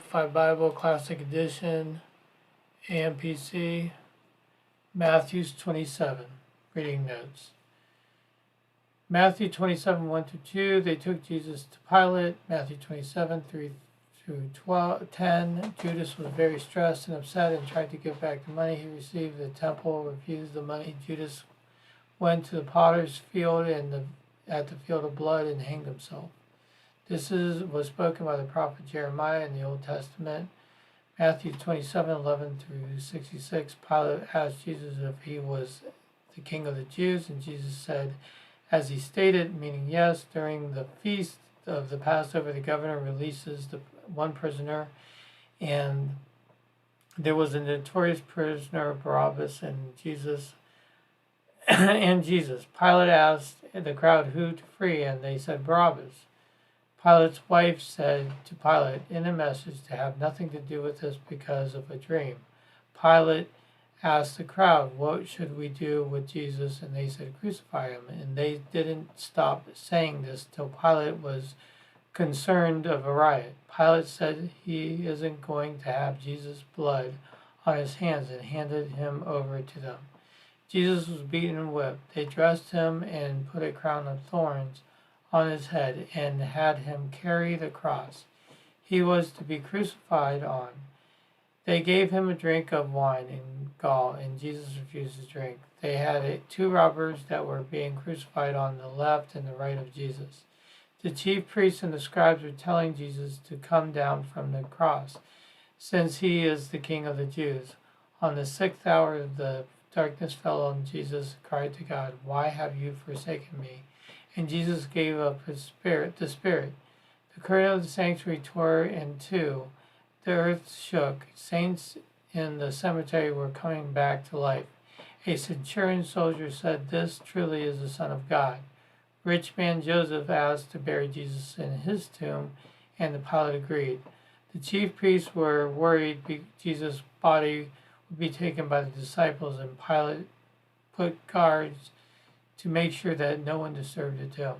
Amplified Bible, Classic Edition, AMPC, Matthew 27, reading notes. Matthew 27, 1-2, they took Jesus to Pilate. Matthew 27, 3-10, Judas was very stressed and upset and tried to give back the money he received. The temple refused the money. Judas went to the potter's field and at the field of blood and hanged himself. This was spoken by the prophet Jeremiah in the Old Testament. Matthew 27, 11-66, Pilate asked Jesus if he was the king of the Jews, and Jesus said, as he stated, meaning yes. During the feast of the Passover, the governor releases the one prisoner, and there was a notorious prisoner, Barabbas, and Jesus. Pilate asked the crowd who to free, and they said Barabbas. Pilate's wife said to Pilate in a message to have nothing to do with this because of a dream. Pilate asked the crowd, what should we do with Jesus? And they said, crucify him. And they didn't stop saying this till Pilate was concerned of a riot. Pilate said he isn't going to have Jesus' blood on his hands and handed him over to them. Jesus was beaten and whipped. They dressed him and put a crown of thorns on his head and had him carry the cross he was to be crucified on. They gave him a drink of wine and gall, and Jesus refused to drink. They had two robbers that were being crucified on the left and the right of Jesus. The chief priests and the scribes were telling Jesus to come down from the cross, since he is the king of the Jews. On the 6th hour the darkness fell on Jesus, cried to God, why have you forsaken me? And Jesus gave up the spirit. The curtain of the sanctuary tore in two. The earth shook. Saints in the cemetery were coming back to life. A centurion soldier said, this truly is the Son of God. Rich man Joseph asked to bury Jesus in his tomb, and the Pilate agreed. The chief priests were worried Jesus' body would be taken by the disciples, and Pilate put guards to make sure that no one disturbed the tomb.